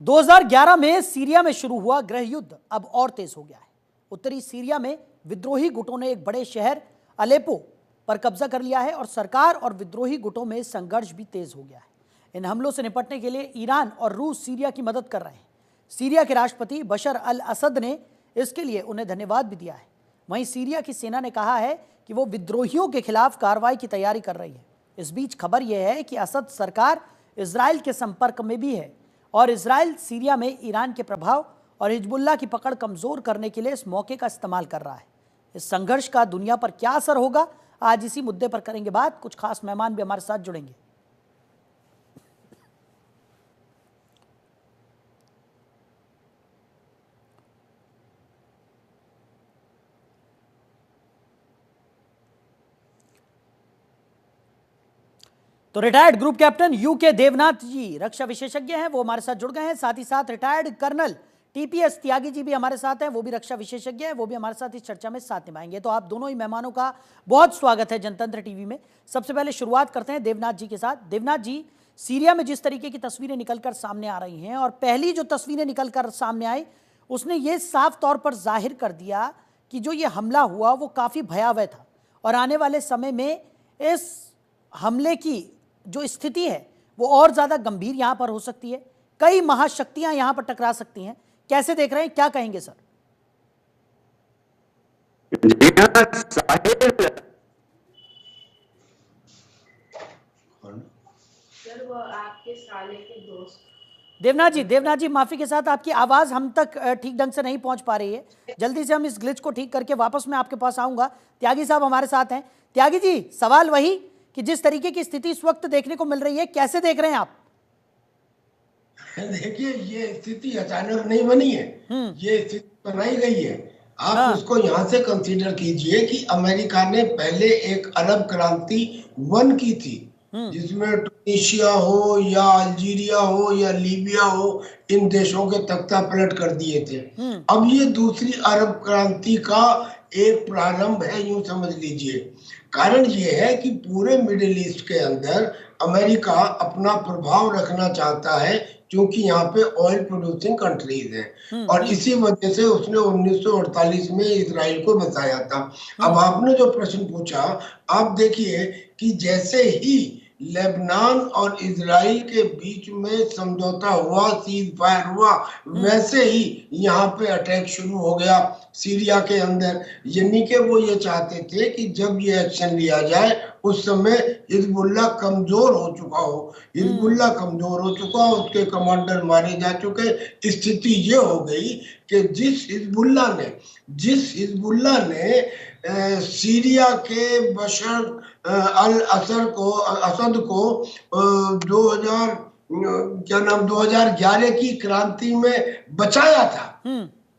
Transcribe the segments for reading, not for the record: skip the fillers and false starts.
2011 में सीरिया में शुरू हुआ गृह युद्ध अब और तेज हो गया है। उत्तरी सीरिया में विद्रोही गुटों ने एक बड़े शहर अलेप्पो पर कब्जा कर लिया है और सरकार और विद्रोही गुटों में संघर्ष भी तेज हो गया है। इन हमलों से निपटने के लिए ईरान और रूस सीरिया की मदद कर रहे हैं। सीरिया के राष्ट्रपति बशर अल असद ने इसके लिए उन्हें धन्यवाद भी दिया है। वहीं सीरिया की सेना ने कहा है कि वो विद्रोहियों के खिलाफ कार्रवाई की तैयारी कर रही है। इस बीच खबर यह है कि असद सरकार इजराइल के संपर्क में भी है और इजराइल सीरिया में ईरान के प्रभाव और हिजबुल्लाह की पकड़ कमजोर करने के लिए इस मौके का इस्तेमाल कर रहा है। इस संघर्ष का दुनिया पर क्या असर होगा, आज इसी मुद्दे पर करेंगे बात। कुछ खास मेहमान भी हमारे साथ जुड़ेंगे। तो retired group captain UK Devnath ji रक्षा विशेषज्ञ हैं, वो हमारे साथ जुड़ गए हैं। साथ ही साथ retired colonel TPS Tyagi ji भी हमारे साथ हैं, वो भी रक्षा विशेषज्ञ हैं, वो भी हमारे साथ इस चर्चा में साथ निभाएंगे। तो आप दोनों ही मेहमानों का बहुत स्वागत है जनतंत्र टीवी में। सबसे पहले शुरुआत करते हैं देवनाथ जी के साथ। देवनाथ जी, सीरिया में जिस तरीके की तस्वीरें निकलकर सामने आ रही हैं और पहली जो तस्वीरें निकलकर सामने आई उसने ये साफ तौर पर जाहिर कर दिया कि जो ये हमला हुआ वो काफ़ी भयावह था और आने वाले समय में इस हमले की जो स्थिति है वो और ज़्यादा गंभीर यहाँ पर हो सकती है। कई महाशक्तियां यहाँ पर टकरा सकती हैं। कैसे देख रहे हैं, क्या कहेंगे सर? सर वो आपके साले के दोस्त देवनाथ जी माफी के साथ आपकी आवाज हम तक ठीक ढंग से नहीं पहुंच पा रही है। जल्दी से हम इस ग्लिच को ठीक करके वापस मैं आपके पास आऊंगा। त्यागी साहब हमारे साथ हैं। त्यागी जी, सवाल वही कि जिस तरीके की स्थिति इस वक्त देखने को मिल रही है, कैसे देख रहे हैं आप? देखिए, ये स्थिति अचानक नहीं बनी है, ये स्थिति बनाई गई है। आप उसको यहाँ से कंसीडर कीजिए कि अमेरिका ने पहले एक अरब क्रांति 1 की थी, जिसमें टूनीशिया हो या अल्जीरिया हो या लीबिया हो, इन देशों के तख्ता पलट कर दिए थे। अब ये दूसरी अरब क्रांति का एक प्रारंभ है, यूं समझ लीजिए। कारण ये है कि पूरे मिडिल ईस्ट के अंदर अमेरिका अपना प्रभाव रखना चाहता है, क्योंकि यहाँ पे ऑयल प्रोड्यूसिंग कंट्रीज हैं और इसी वजह से उसने 1948 में इजराइल को बसाया था। अब आपने जो प्रश्न पूछा, आप देखिए कि जैसे ही लेबनान और इजराइल के बीच में समझौता हुआ, सीज फायर हुआ, वैसे ही यहाँ पे अटैक शुरू हो गया सीरिया के अंदर। यानी कि वो ये चाहते थे कि जब ये एक्शन लिया जाए उस समय हिजबुल्लाह कमजोर हो चुका हो। हिजबुल्लाह कमजोर हो चुका, उसके कमांडर मारे जा चुके। स्थिति ये हो गई कि जिस हिजबुल्लाह ने सीरिया के बशर अल असद को 2011 की क्रांति में बचाया था,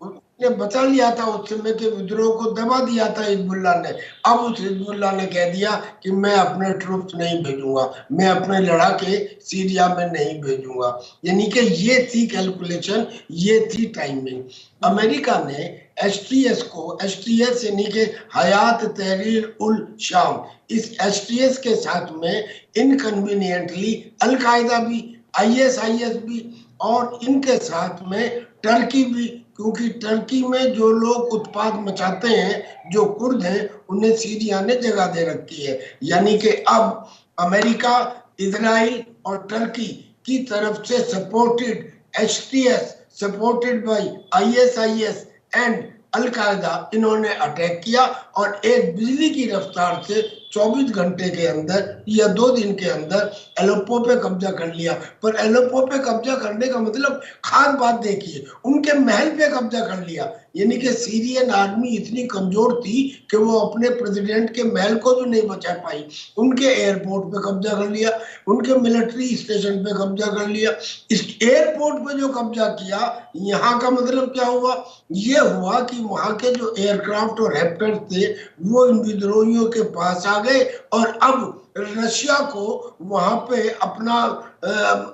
उसने बचा लिया था। उस समय के विद्रोह को दबा दिया था हिजबुल्लाह ने। अब उस हिजबुल्लाह ने कह दिया कि मैं अपने ट्रूप्स नहीं भेजूंगा, मैं अपने लड़ाके सीरिया में नहीं भेजूंगा। यानी कि ये थी कैलकुलेशन, ये थी टाइमिंग। अमेरिका ने एसटीएस यानी कि हयात तहरीर उल शाम, इस एसटीएस के साथ में इनकन्वीनियंटली अल-कायदा भी, आईएसआईएस भी और इनके साथ में टर्की भी, क्योंकि टर्की में जो लोग उत्पात मचाते हैं, जो कुर्द हैं, उन्हें सीरिया ने जगह दे रखी है। यानी कि अब अमेरिका, इजराइल और टर्की की तरफ से supported STS, supported by ISIS and Al Qaeda, इन्होंने अटैक किया और एक बिजली की रफ्तार से 24 घंटे के अंदर या 2 दिन के अंदर एलेप्पो पे कब्जा कर लिया। पर एलेप्पो पे कब्जा करने का मतलब खास बात देखिए, उनके महल पे कब्जा कर लिया। यानी कि सीरियन आर्मी इतनी कमजोर थी कि वो अपने प्रेसिडेंट के महल को भी नहीं बचा पाई। उनके एयरपोर्ट पे कब्जा कर लिया, उनके मिलिट्री स्टेशन पे कब्जा कर लिया। इस एयरपोर्ट पे जो कब्जा किया, यहाँ का मतलब क्या हुआ? ये हुआ कि वहां के जो एयरक्राफ्ट और हेप्टर थे वो इन विद्रोहियों के पास आ गए और अब रशिया को वहां पे अपना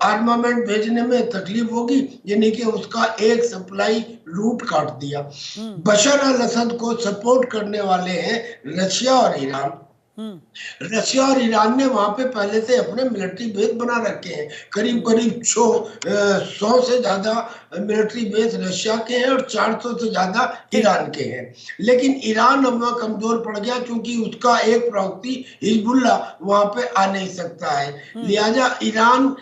आर्मामेंट भेजने में तकलीफ होगी। यानी कि उसका एक सप्लाई रूट काट दिया। बशर अल असद को सपोर्ट करने वाले हैं रशिया और ईरान। रशिया और ईरान ने वहां पे पहले से अपने मिलिट्री बेस बना रखे हैं। करीब करीब 100 से ज्यादा मिलिट्री बेस रशिया के हैं और 400 से ज्यादा ईरान के हैं। लेकिन ईरान अब वहां कमजोर पड़ गया क्योंकि उसका एक प्रॉक्सी हिजबुल्ला वहां पे आ नहीं सकता है। लिहाजा ईरान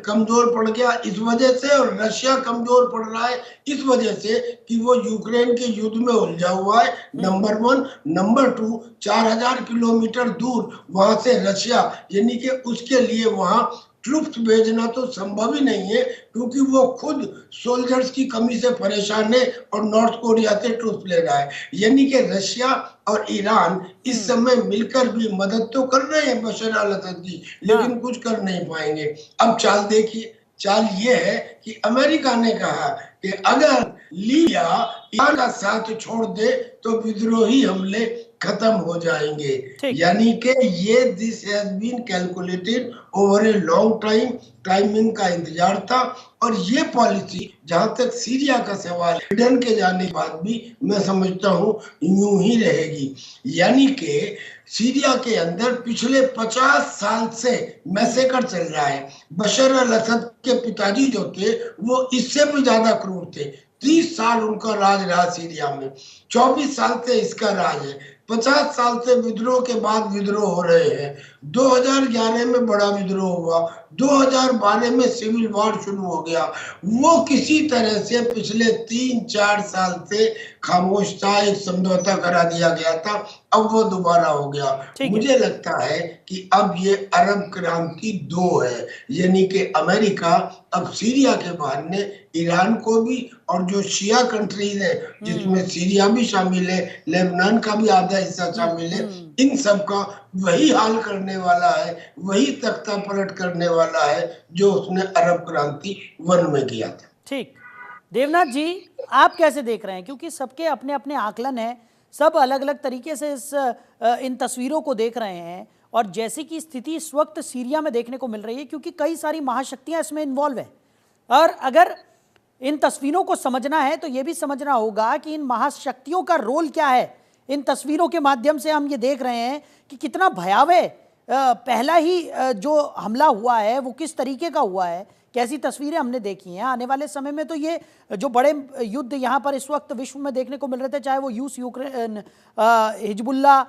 कमजोर पड़ गया इस वजह से, और रशिया कमजोर पड़ रहा है इस वजह से कि वो यूक्रेन के युद्ध में उलझा हुआ है, नंबर 1। नंबर 2, 4000 किलोमीटर दूर वहां से रशिया, यानी कि उसके लिए वहां ट्रूप्स भेजना तो संभव ही नहीं है क्योंकि वो खुद सोल्जर्स की कमी से परेशान है और नॉर्थ कोरिया से ट्रूप्स ले रहा है। यानी कि रशिया और ईरान इस समय मिलकर भी मदद तो कर रहे हैं बशर अल असद की, लेकिन कुछ कर नहीं पाएंगे। अब चाल देखिए, चाल ये है कि अमेरिका ने कहा कि अगर लीबिया ईरान का साथ छोड़ दे तो विद्रोही हमले खत्म हो जाएंगे। यानी कि ये this has been calculated over a long time, timing का इंतजार था। और ये पॉलिसी जहां तक सीरिया का सवाल है, बिडेन के जाने के बाद भी मैं समझता हूं यूं ही रहेगी। यानी कि सीरिया के अंदर पिछले 50 साल से मैसेकर चल रहा है। बशर अल असद के पिताजी जो थे वो इससे भी ज्यादा क्रूर थे। 30 साल उनका राज रहा सीरिया में, 24 साल से इसका राज है। 50 साल से विद्रोह के बाद विद्रोह हो रहे हैं। 2011 में बड़ा विद्रोह हुआ, 2012 में सिविल वॉर शुरू हो गया। वो किसी तरह से पिछले 3-4 साल से खामोश था, एक समझौता करा दिया गया था, अब वो दोबारा हो गया। मुझे लगता है कि अब ये अरब क्रांति 2 है, यानी कि अमेरिका अब सीरिया के बहाने ईरान को भी, और जो शिया कंट्रीज है जिसमें सीरिया भी शामिल है, लेबनान का भी आधा हिस्सा शामिल है, इन सब का वही हाल करने वाला है, वही तख्ता पलट करने वाला है जो उसने अरब क्रांति 1 में किया था। ठीक, देवनाथ जी आप कैसे देख रहे हैं, क्योंकि सबके अपने अपने आकलन हैं, सब अलग अलग तरीके से इन तस्वीरों को देख रहे हैं, और जैसी की स्थिति इस वक्त सीरिया में देखने को मिल रही है, क्योंकि कई सारी महाशक्तियां इसमें इन्वॉल्व है, और अगर इन तस्वीरों को समझना है तो यह भी समझना होगा कि इन महाशक्तियों का रोल क्या है। इन तस्वीरों के माध्यम से हम ये देख रहे हैं कि कितना भयावह पहला ही जो हमला हुआ है वो किस तरीके का हुआ है, कैसी तस्वीरें हमने देखी हैं। आने वाले समय में तो ये जो बड़े युद्ध यहाँ पर इस वक्त विश्व में देखने को मिल रहे थे, चाहे वो यूक्रेन, हिजबुल्ला,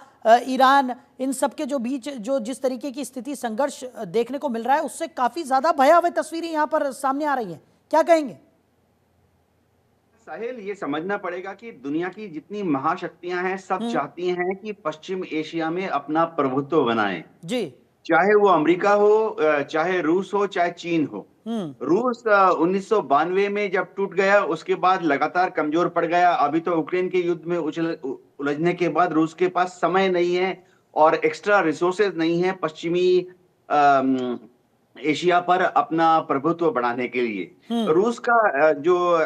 ईरान, इन सब के जो बीच जो जिस तरीके की स्थिति संघर्ष देखने को मिल रहा है, उससे काफ़ी ज़्यादा भयावह तस्वीरें यहाँ पर सामने आ रही हैं। क्या कहेंगे साहिल? ये समझना पड़ेगा कि दुनिया की जितनी महाशक्तियां हैं सब चाहती हैं कि पश्चिम एशिया में अपना प्रभुत्व बनाएं जी, चाहे वो अमेरिका हो, चाहे रूस हो, चाहे चीन हो। रूस 1992 में जब टूट गया उसके बाद लगातार कमजोर पड़ गया। अभी तो यूक्रेन के युद्ध में उलझने के बाद रूस के पास समय नहीं है और एक्स्ट्रा रिसोर्सेज नहीं है पश्चिमी एशिया पर अपना प्रभुत्व बढ़ाने के लिए। रूस का जो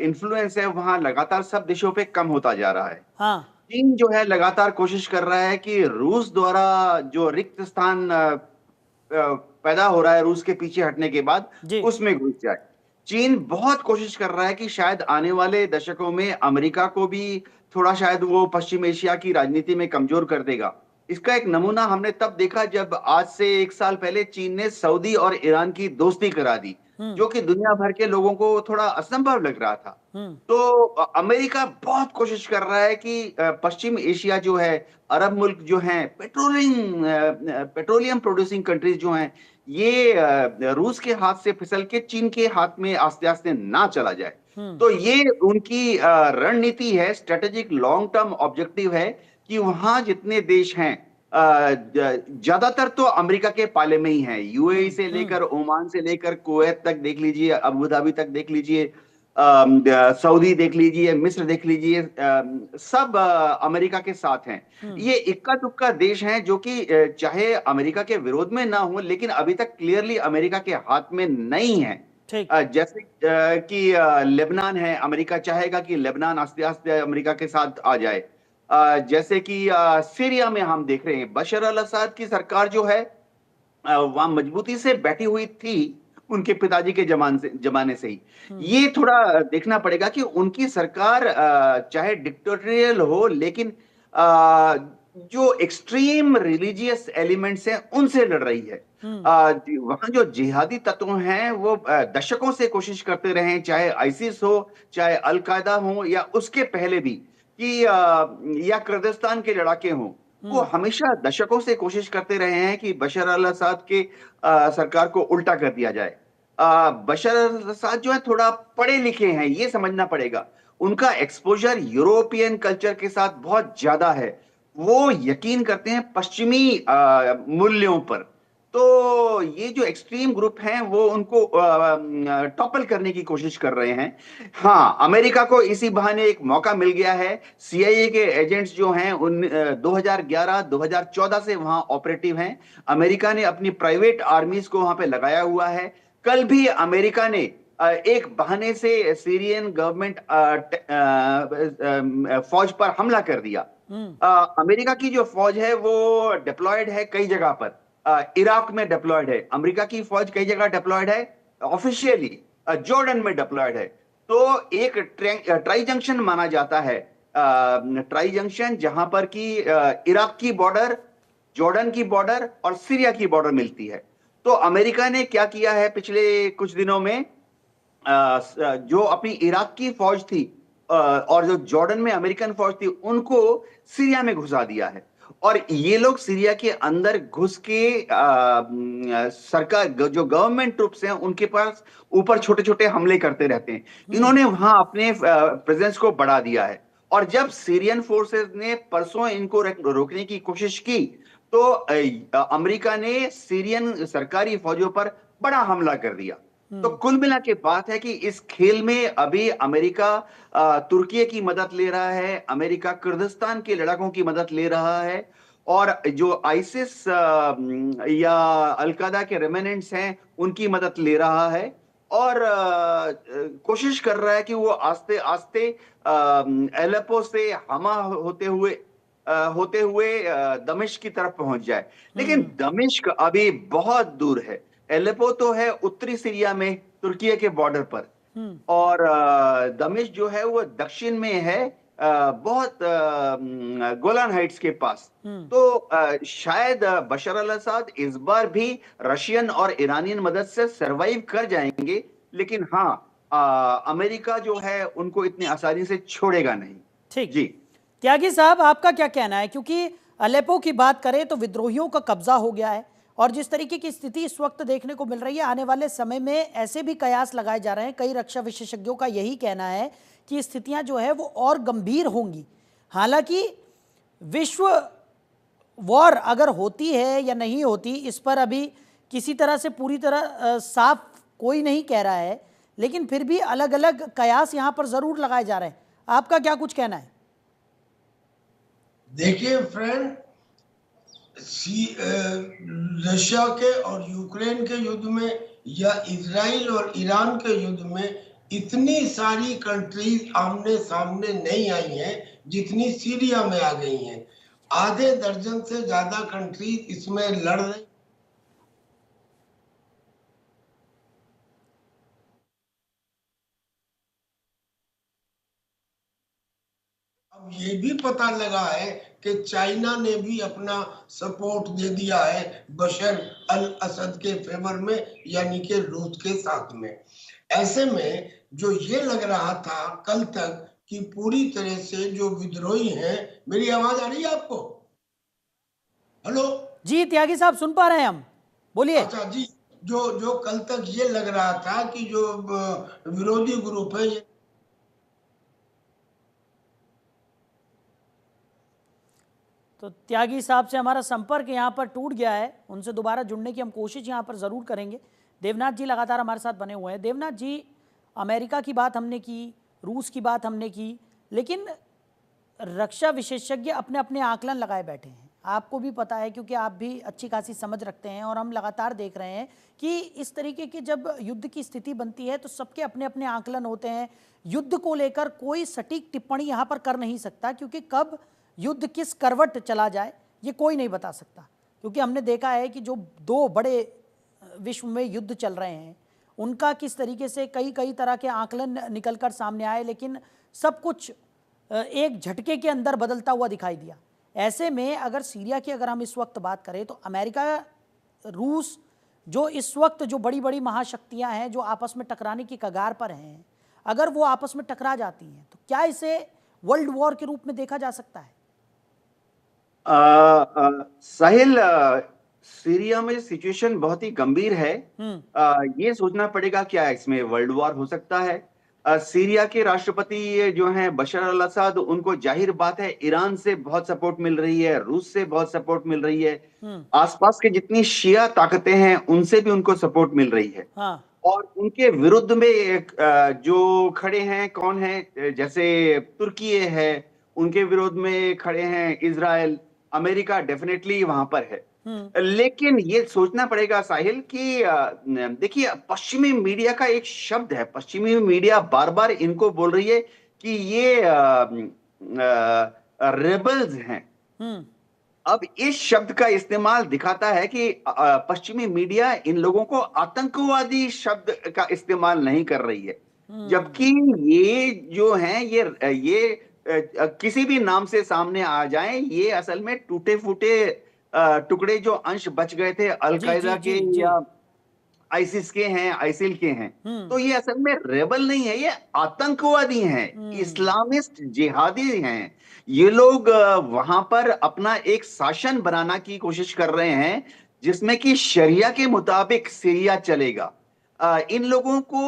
इन्फ्लुएंस है वहां लगातार सब देशों पे कम होता जा रहा है। चीन जो है लगातार कोशिश कर रहा है कि रूस द्वारा जो रिक्त स्थान पैदा हो रहा है रूस के पीछे हटने के बाद उसमें घुस जाए। चीन बहुत कोशिश कर रहा है कि शायद आने वाले दशकों में अमेरिका को भी थोड़ा शायद वो पश्चिम एशिया की राजनीति में कमजोर कर देगा। इसका एक नमूना हमने तब देखा जब आज से 1 साल पहले चीन ने सऊदी और ईरान की दोस्ती करा दी, जो कि दुनिया भर के लोगों को थोड़ा असंभव लग रहा था। तो अमेरिका बहुत कोशिश कर रहा है कि पश्चिम एशिया जो है, अरब मुल्क जो हैं, पेट्रोलियम प्रोड्यूसिंग कंट्रीज जो हैं, ये रूस के हाथ से फिसल के चीन के हाथ में आस्ते आस्ते ना चला जाए। तो ये उनकी रणनीति है, स्ट्रेटेजिक लॉन्ग टर्म ऑब्जेक्टिव है कि वहां जितने देश हैं ज्यादातर तो अमेरिका के पाले में ही हैं। यूएई से लेकर ओमान से लेकर कुवैत तक देख लीजिए, अबू धाबी तक देख लीजिए, सऊदी देख लीजिए, मिस्र देख लीजिए, सब अमेरिका के साथ हैं। ये इक्का दुक्का देश हैं जो कि चाहे अमेरिका के विरोध में ना हो लेकिन अभी तक क्लियरली अमेरिका के हाथ में नहीं है। जैसे कि लेबनान है, अमेरिका चाहेगा कि लेबनान आस्ते आस्ते अमेरिका के साथ आ जाए। जैसे कि सीरिया में हम देख रहे हैं बशर अल असद की सरकार जो है वहां मजबूती से बैठी हुई थी उनके पिताजी के जमाने से ही। ये थोड़ा देखना पड़ेगा कि उनकी सरकार चाहे डिक्टेटोरियल हो लेकिन जो एक्सट्रीम रिलीजियस एलिमेंट्स हैं उनसे लड़ रही है। वहां जो जिहादी तत्व हैं वो दशकों से कोशिश करते रहे हैं, चाहे आईसिस हो, चाहे अलकायदा हो, या उसके पहले भी कि या कुर्दिस्तान के लड़ाके हों, वो हमेशा दशकों से कोशिश करते रहे हैं कि बशर अल असद के सरकार को उल्टा कर दिया जाए। बशर अल असद जो है थोड़ा पढ़े लिखे हैं, ये समझना पड़ेगा। उनका एक्सपोजर यूरोपियन कल्चर के साथ बहुत ज्यादा है। वो यकीन करते हैं पश्चिमी मूल्यों पर। तो ये जो एक्सट्रीम ग्रुप हैं वो उनको टॉपल करने की कोशिश कर रहे हैं। हाँ, अमेरिका को इसी बहाने एक मौका मिल गया है। सीआईए के एजेंट्स जो हैं उन 2011-2014 से वहां ऑपरेटिव हैं। अमेरिका ने अपनी प्राइवेट आर्मीज को वहां पे लगाया हुआ है। कल भी अमेरिका ने एक बहाने से सीरियन गवर्नमेंट फौज पर हमला कर दिया। अमेरिका की जो फौज है वो डिप्लॉयड है कई जगह पर। इराक में डिप्लॉयड है, अमेरिका की फौज कई जगह डिप्लॉयड है, ऑफिशियली जॉर्डन में डिप्लॉयड है। तो एक ट्राई जंक्शन माना जाता है, ट्राई जंक्शन जहां पर कि इराक की बॉर्डर, जॉर्डन की बॉर्डर और सीरिया की बॉर्डर मिलती है। तो अमेरिका ने क्या किया है पिछले कुछ दिनों में, जो अपनी इराक की फौज थी और जो जॉर्डन में अमेरिकन फौज थी, उनको सीरिया में घुसा दिया है। और ये लोग सीरिया के अंदर घुस के सरकार, जो गवर्नमेंट ट्रूप्स हैं, उनके पास ऊपर छोटे छोटे हमले करते रहते हैं। इन्होंने वहां अपने प्रेजेंस को बढ़ा दिया है। और जब सीरियन फोर्सेस ने परसों इनको रोकने की कोशिश की, तो अमेरिका ने सीरियन सरकारी फौजों पर बड़ा हमला कर दिया। तो कुल मिला के बात है कि इस खेल में अभी अमेरिका तुर्की की मदद ले रहा है, अमेरिका कुर्दिस्तान के लड़ाकों की मदद ले रहा है, और जो आईसिस या अलकायदा के रेमिनेंट्स हैं उनकी मदद ले रहा है, और कोशिश कर रहा है कि वो आस्ते आस्ते एलेपो से हमा होते हुए दमिश्क की तरफ पहुंच जाए। लेकिन दमिश्क अभी बहुत दूर है। एलेपो तो है उत्तरी सीरिया में, तुर्की के बॉर्डर पर, और दमिश्क जो है वो दक्षिण में है, बहुत गोलान हाइट्स के पास। तो शायद बशर अल असद इस बार भी रशियन और ईरानियन मदद से सरवाइव कर जाएंगे, लेकिन हाँ, अमेरिका जो है उनको इतनी आसानी से छोड़ेगा नहीं। ठीक जी त्यागी साहब, आपका क्या कहना है? क्योंकि अलेपो की बात करें तो विद्रोहियों का कब्जा हो गया है, और जिस तरीके की स्थिति इस वक्त देखने को मिल रही है, आने वाले समय में ऐसे भी कयास लगाए जा रहे हैं, कई रक्षा विशेषज्ञों का यही कहना है कि स्थितियां जो है वो और गंभीर होंगी। हालांकि विश्व वॉर अगर होती है या नहीं होती, इस पर अभी किसी तरह से पूरी तरह साफ कोई नहीं कह रहा है, लेकिन फिर भी अलग अलग कयास यहाँ पर जरूर लगाए जा रहे हैं। आपका क्या कुछ कहना है? देखिए फ्रेंड, रशिया के और यूक्रेन के युद्ध में या इजराइल और ईरान के युद्ध में इतनी सारी कंट्रीज आमने सामने नहीं आई हैं जितनी सीरिया में आ गई हैं। आधे दर्जन से ज्यादा कंट्रीज इसमें लड़ रही। अब ये भी पता लगा है कि चाइना ने भी अपना सपोर्ट दे दिया है बशर अल असद के फेवर में, यानी कि रूस के साथ में। ऐसे में जो ये लग रहा था कल तक कि पूरी तरह से जो विद्रोही हैं, मेरी आवाज आ रही है आपको? हेलो जी त्यागी साहब, सुन पा रहे हैं हम, बोलिए। अच्छा जी, जो कल तक ये लग रहा था कि जो विरोधी ग्रुप है, तो त्यागी साहब से हमारा संपर्क यहाँ पर टूट गया है, उनसे दोबारा जुड़ने की हम कोशिश यहाँ पर ज़रूर करेंगे। देवनाथ जी लगातार हमारे साथ बने हुए हैं। देवनाथ जी, अमेरिका की बात हमने की, रूस की बात हमने की, लेकिन रक्षा विशेषज्ञ अपने अपने आकलन लगाए बैठे हैं। आपको भी पता है, क्योंकि आप भी अच्छी खासी समझ रखते हैं, और हम लगातार देख रहे हैं कि इस तरीके की जब युद्ध की स्थिति बनती है तो सबके अपने अपने आकलन होते हैं। युद्ध को लेकर कोई सटीक टिप्पणी यहाँ पर कर नहीं सकता, क्योंकि कब युद्ध किस करवट चला जाए ये कोई नहीं बता सकता। क्योंकि हमने देखा है कि जो दो बड़े विश्व में युद्ध चल रहे हैं उनका किस तरीके से कई तरह के आकलन निकलकर सामने आए, लेकिन सब कुछ एक झटके के अंदर बदलता हुआ दिखाई दिया। ऐसे में अगर सीरिया की अगर हम इस वक्त बात करें तो अमेरिका, रूस, जो इस वक्त जो बड़ी बड़ी महाशक्तियां हैं जो आपस में टकराने की कगार पर हैं, अगर वो आपस में टकरा जाती हैं तो क्या इसे वर्ल्ड वॉर के रूप में देखा जा सकता है? साहिल, सीरिया में सिचुएशन बहुत ही गंभीर है। ये सोचना पड़ेगा क्या इसमें वर्ल्ड वॉर हो सकता है। सीरिया के राष्ट्रपति जो हैं बशर अल असद, उनको जाहिर बात है ईरान से बहुत सपोर्ट मिल रही है, रूस से बहुत सपोर्ट मिल रही है, आसपास के जितनी शिया ताकतें हैं उनसे भी उनको सपोर्ट मिल रही है। हाँ। और उनके विरुद्ध में जो खड़े हैं कौन है, जैसे तुर्की है, उनके विरोध में खड़े हैं इजराइल, अमेरिका डेफिनेटली वहां पर है। लेकिन ये सोचना पड़ेगा साहिल कि देखिए, पश्चिमी मीडिया का एक शब्द है, पश्चिमी मीडिया बार बार इनको बोल रही है कि ये रेबल्स हैं। अब इस शब्द का इस्तेमाल दिखाता है कि पश्चिमी मीडिया इन लोगों को आतंकवादी शब्द का इस्तेमाल नहीं कर रही है, जबकि ये जो हैं ये किसी भी नाम से सामने आ जाएं, ये असल में टूटे फूटे टुकड़े जो अंश बच गए थे अलकायदा के या आईसिस के हैं, आईसिल के हैं, तो ये असल में रेबल नहीं है, ये आतंकवादी हैं, इस्लामिस्ट जिहादी हैं। ये लोग वहां पर अपना एक शासन बनाना की कोशिश कर रहे हैं जिसमें कि शरिया के मुताबिक सीरिया चलेगा। इन लोगों को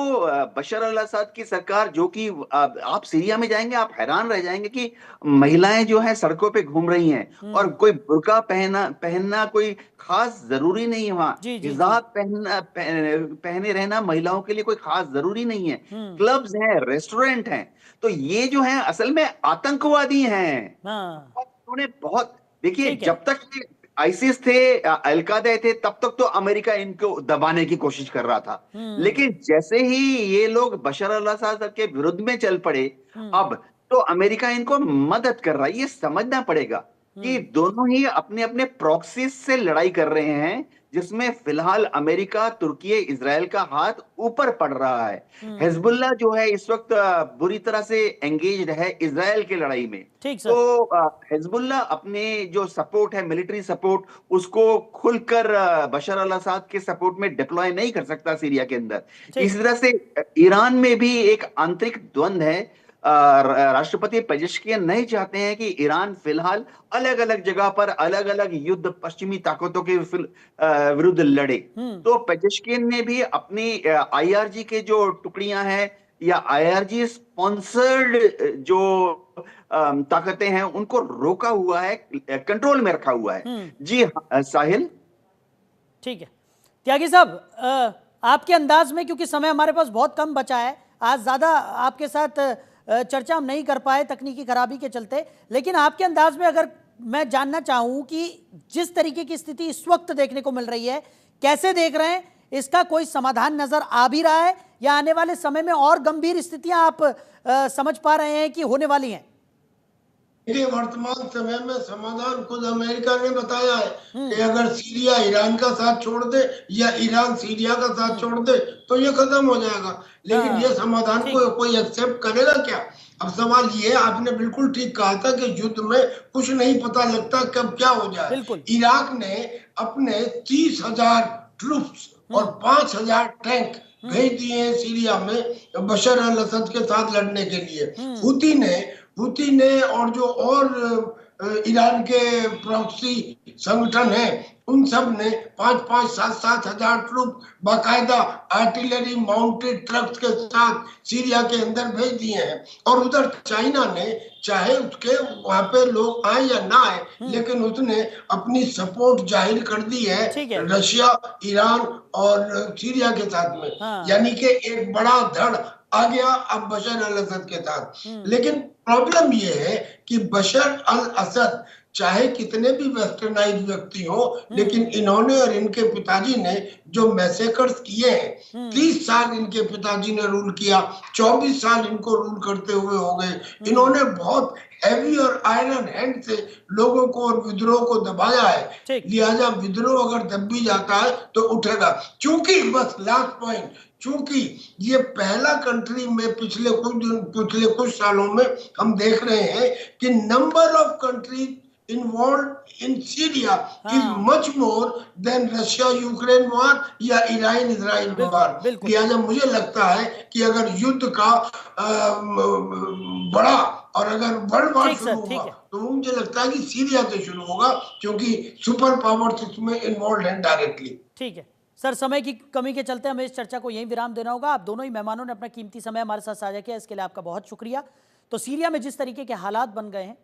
बशर अल असद की सरकार, जो कि आप सीरिया में जाएंगे आप हैरान रह जाएंगे कि महिलाएं जो हैं सड़कों पे घूम रही हैं और कोई बुर्का पहनना कोई खास जरूरी नहीं है वहां। हिजाब पहने रहना महिलाओं के लिए कोई खास जरूरी नहीं है। क्लब्स हैं, रेस्टोरेंट हैं, तो ये जो है असल में आतंकवादी हैं। उन्होंने बहुत, देखिए, जब तक आईसिस थे, अलकायदा थे, तब तक तो अमेरिका इनको दबाने की कोशिश कर रहा था, लेकिन जैसे ही ये लोग बशर अल असद के विरुद्ध में चल पड़े, अब तो अमेरिका इनको मदद कर रहा है। ये समझना पड़ेगा कि दोनों ही अपने अपने प्रॉक्सीज से लड़ाई कर रहे हैं, जिसमें फिलहाल अमेरिका, तुर्की, इजराइल का हाथ ऊपर पड़ रहा है। हिजबुल्लाह जो है इस वक्त बुरी तरह से एंगेज्ड है इजराइल की लड़ाई में। तो हिजबुल्लाह अपने जो सपोर्ट है, मिलिट्री सपोर्ट, उसको खुलकर बशर अल असद के सपोर्ट में डिप्लॉय नहीं कर सकता सीरिया के अंदर। इस तरह से ईरान में भी एक आंतरिक द्वंद्व है। राष्ट्रपति पेजेश्कियान नहीं चाहते हैं कि ईरान फिलहाल अलग अलग जगह पर अलग अलग युद्ध पश्चिमी ताकतों के विरुद्ध लड़े। तो पेजेश्कियान ने भी अपनी आईआरजी के जो टुकड़ियां हैं या आईआरजी स्पॉन्सर्ड जो ताकतें हैं उनको रोका हुआ है, कंट्रोल में रखा हुआ है। जी साहिल। ठीक है त्यागी साहब, आपके अंदाज में, क्योंकि समय हमारे पास बहुत कम बचा है, आज ज्यादा आपके साथ चर्चा हम नहीं कर पाए तकनीकी खराबी के चलते, लेकिन आपके अंदाज में अगर मैं जानना चाहूं कि जिस तरीके की स्थिति इस वक्त देखने को मिल रही है, कैसे देख रहे हैं? इसका कोई समाधान नजर आ भी रहा है या आने वाले समय में और गंभीर स्थितियां आप समझ पा रहे हैं कि होने वाली हैं? देखिए, वर्तमान समय में समाधान खुद अमेरिका ने बताया है कि अगर सीरिया ईरान का साथ छोड़ दे या ईरान सीरिया का साथ छोड़ दे तो ये खत्म हो जाएगा। लेकिन ये समाधान को कोई एक्सेप्ट करेगा क्या? अब सवाल ये, आपने बिल्कुल ठीक कहा था कि युद्ध में कुछ नहीं पता लगता कब क्या हो जाए। इराक ने अपने 30,000 ट्रूप्स और 5,000 टैंक भेज दिए हैं सीरिया में बशर अल असद के साथ लड़ने के लिए। हुती ने और जो और ईरान के प्रॉक्सी संगठन हैं उन सब ने 5-5, 7-7 हजार ट्रूप बाकायदा आर्टिलरी माउंटेड ट्रक्स के साथ सीरिया के अंदर भेज दिए हैं। और उधर चाइना ने, चाहे उसके वहां पे लोग आए या ना आए, लेकिन उसने अपनी सपोर्ट जाहिर कर दी है रशिया, ईरान और सीरिया के साथ में। यानी कि एक बड़ा धड़ आ गया अब बशर अल असद के साथ। लेकिन प्रॉब्लम ये है कि बशर अल असद चाहे कितने भी वेस्टर्नाइज व्यक्ति हो, लेकिन इन्होंने और इनके पिताजी ने जो मैसेकर्स किए हैं, 30 साल इनके पिताजी ने रूल किया, 24 साल इनको रूल करते हुए हो गए। इन्होंने बहुत हैवी और आयरन हैंड से लोगों को और विद्रोह को दबाया है। लिहाजा विद्रोह अगर दब भी जाता है तो उठेगा। चूंकि बस लास्ट पॉइंट, चूंकि ये पहला कंट्री में पिछले कुछ सालों में हम देख रहे हैं कि number of country involved in Syria is हाँ। much more than Russia-Ukraine war या ईरान-इजराइल बिल्कुल, war। बिल्कुल। लिहाजा मुझे लगता है कि अगर युद्ध का बड़ा और अगर वर्ल्ड वार ठीक शुरू सर, ठीक हुआ है। तो मुझे लगता है कि सीरिया से शुरू होगा, क्योंकि सुपर पावर्स इसमें इन्वॉल्व हैं डायरेक्टली। ठीक है सर, समय की कमी के चलते हमें इस चर्चा को यहीं विराम देना होगा। आप दोनों ही मेहमानों ने अपना कीमती समय हमारे साथ साझा किया, इसके लिए आपका बहुत शुक्रिया। तो सीरिया में जिस तरीके के हालात बन गए हैं,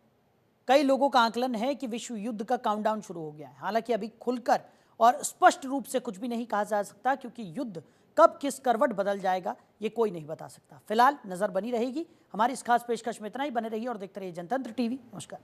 कई लोगों का आकलन है कि विश्व युद्ध का काउंटडाउन शुरू हो गया है। हालांकि अभी खुलकर और स्पष्ट रूप से कुछ भी नहीं कहा जा सकता, क्योंकि युद्ध कब किस करवट बदल जाएगा ये कोई नहीं बता सकता। फिलहाल नजर बनी रहेगी। हमारी इस खास पेशकश में इतना ही। बने रहिए और देखते रहिए जनतंत्र टीवी। नमस्कार।